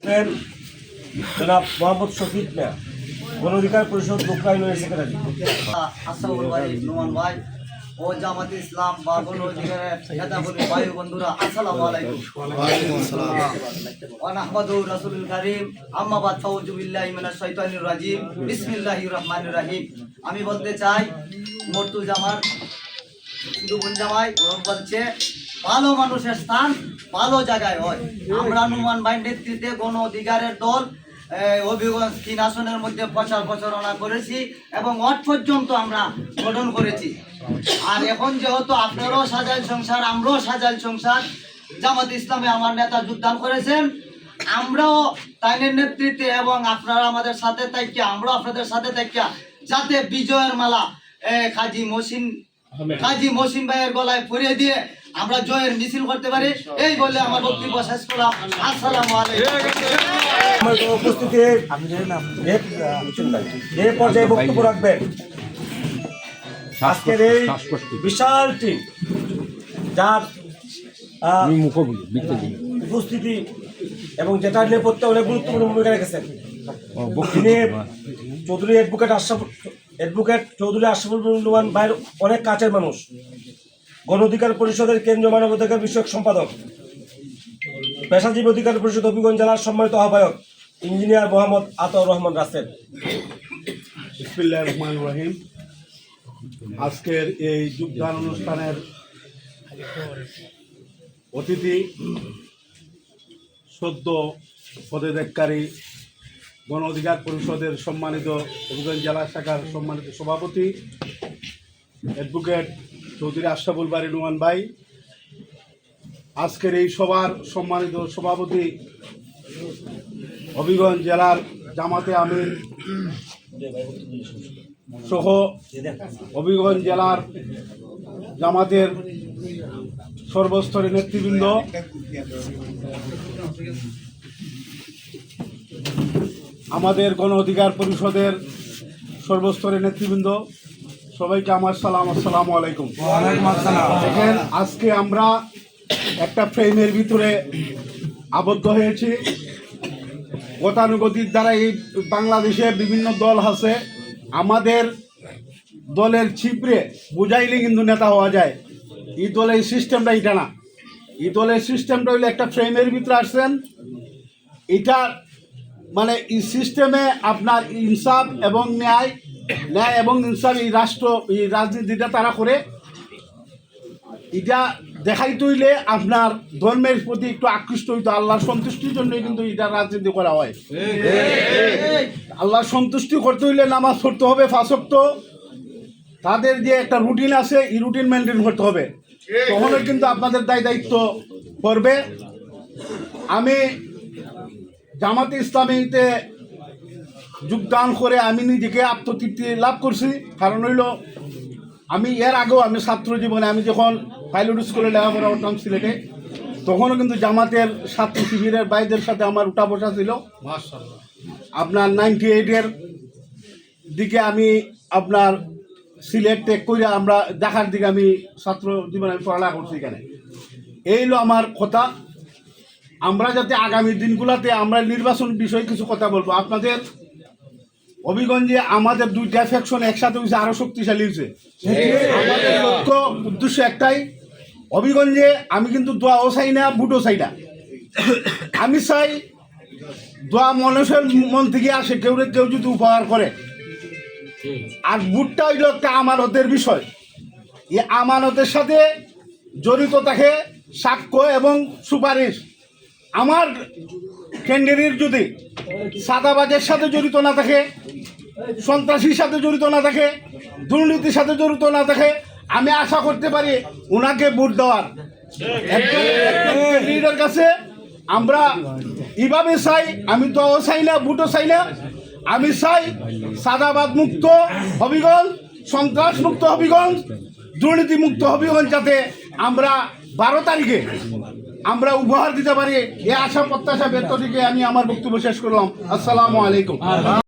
করতেন জনাব মোহাম্মদ শফিক মিয়া, গণ অধিকার পরিষদ লোকায়নের সেক্রেটারি। আসাউল ভাই, নোমান ভাই ও জামাতে ইসলাম বা গণ অধিকারের নেতাকর্মী ভাই বন্ধুরা, আসসালামু আলাইকুম। ওয়ালাইকুম আসসালাম। ওয়া নাহমাদু রাসূলুল কারীম, আম্মা বাদ, ফাউযু বিল্লাহি মিনাশ শাইতানির রাজিম, বিসমিল্লাহির রহমানির রহিম। আমি বলতে চাই মর্তুজামার দুবন জামাই বলছে ভালো মানুষের স্থান ভালো জায়গায় হয়। আমরা নুমান ভাইয়ের নেতৃত্বে গণ অধিকারের দল হবিগঞ্জ 3 আসনের মধ্যে প্রচার প্রচারণা করেছি এবং ওয়ার্ড পর্যন্ত আমরা গঠন করেছি। আর এখন যেহেতু আপনারাও সাজাইল সংসার, আমরাও সাজাইল সংসার, জামাত ইসলামে আমার নেতা যোগদান করেছেন, আমরাও তাইনের নেতৃত্বে এবং আপনারা আমাদের সাথে থাকিয়া আমরাও আপনাদের সাথে থাকিয়া যাতে বিজয়ের মালা কাজী মহসিন ভাইয়ের গলায় পরিয়ে দিয়ে আমরা জয়ের মিছিল করতে পারি, এই বলে আমার বক্তব্য শেষ করলাম। আসসালামু আলাইকুম। উপস্থিতি এই পর্যায়ে বক্তব্য রাখবেন আজকের এই বিশাল টিম, যার উপস্থিতি এবং যেটা নেপথ্যে অনেক গুরুত্বপূর্ণ ভূমিকা রেখেছেন তিনি অ্যাডভোকেট চৌধুরী আশরাফুল নোমান ভাইয়ের অনেক কাছের মানুষ, গণ অধিকার পরিষদের কেন্দ্রীয় মানবাধিকার বিষয়ক সম্পাদক, পেশাজীবী অধিকার পরিষদ হবিগঞ্জ জেলার সম্মানিত আহ্বায়ক ইঞ্জিনিয়ার মোহাম্মদ আতাউর রহমান রাসেল। বিসমিল্লাহির রহমানির রহিম। আজকের এই যোগদান অনুষ্ঠানের অতিথি সদ্য পদত্যাগকারী গণ অধিকার পরিষদের সম্মানিত হবিগঞ্জ জেলা শাখার সম্মানিত সভাপতি অ্যাডভোকেট চৌধুরী আশরাফুল বারী নোমান ভাই, আজকের এই সভার সম্মানিত সভাপতি হবিগঞ্জ জেলার জামাতে আমির সহ হবিগঞ্জ জেলার জামাতের সর্বস্তরের নেতৃবৃন্দ, আমাদের গণ অধিকার পরিষদের সর্বস্তরের নেতৃবৃন্দ, সবাইকে আমার সালাম, আসসালামু আলাইকুম। দেখেন, আজকে আমরা একটা ফ্রেমের ভিতরে আবদ্ধ হয়েছি। গতানুগতিক দ্বারা এই বাংলাদেশে বিভিন্ন দল আছে, আমাদের দলের ছিপড়ে বুঝাইলে কিন্তু নেতা হওয়া যায়। এই দলের সিস্টেমটা এটা না, এই দলের সিস্টেমটা হইলে একটা ফ্রেমের ভিতরে আসছেন, এটা মানে এই সিস্টেমে আপনার ইনসাফ এবং ন্যায় এবং ইনসাফ এই রাজনীতিটা তারা করে, এটা দেখাইতে হইলে আপনার ধর্মের প্রতি একটু আকৃষ্ট হইতো, আল্লাহর সন্তুষ্টির জন্যই কিন্তু এটা রাজনীতি করা হয়। আল্লাহর সন্তুষ্টি করতে হইলে নামাজ পড়তে হবে 5 ওয়াক্ত, তাদের যে একটা রুটিন আছে এই রুটিন মেনটেন করতে হবে, তখনই কিন্তু আপনাদের দায়িত্ব করবে। আমি জামাতে ইসলামীতে যোগদান করে আমি নিজেকে আত্মতৃপ্তি লাভ করছি। কারণ হইল আমি এর আগেও আমি ছাত্র জীবনে আমি যখন পাইলট স্কুলে লেখাপড়া করতাম সিলেটে, তখনও কিন্তু জামাতের ছাত্র শিবিরের ভাইদের সাথে আমার উঠা বসা ছিল। আপনার 98-এর দিকে আমি আপনার সিলেট ত্যাগ করে আমরা দেখার দিকে আমি ছাত্র জীবনে আমি পড়ালেখা করছি এখানে। এই হলো আমার কথা। আমরা যাতে আগামী দিনগুলোতে আমরা নির্বাচন বিষয়ে কিছু কথা বলবো। আপনাদের হবিগঞ্জে আমাদের 2টা ফ্যাকশন একসাথে হয়েছে, আরো শক্তিশালী হয়েছে। আমাদের লক্ষ্য উদ্দেশ্য একটাই, হবিগঞ্জে আমি কিন্তু দোয়াও চাই না, বুটও চাই না। আমি চাই দোয়া মানুষের মন থেকে আসে, কেউ যদি উপহার করে, আর বুটটা হইল একটা আমানতের বিষয়। এই আমানতের সাথে জড়িত থাকে সাক্ষ্য এবং সুপারিশ। আমার ক্যান্ডিডেট যদি সাদাবাজের সাথে জড়িত না থাকে, সন্ত্রাসীর সাথে জড়িত না থাকে, দুর্নীতির সাথে জড়িত না থাকে, আমি আশা করতে পারি ওনাকে ভোট দেওয়ার। ক্যান্ডিডেটের কাছে আমরা এইভাবে চাই, আমি তো চাই না, ভোটও চাই না, আমি চাই সাদাবাদ মুক্ত হবিগঞ্জ, সন্ত্রাস মুক্ত হবিগঞ্জ, দুর্নীতি মুক্ত হবিগঞ্জ, যাতে আমরা 12 তারিখে আমরা উপহার দিতে পারি। এই আশা প্রত্যাশা ব্যক্ত থেকে আমি আমার বক্তব্য শেষ করলাম। আসসালামু আলাইকুম।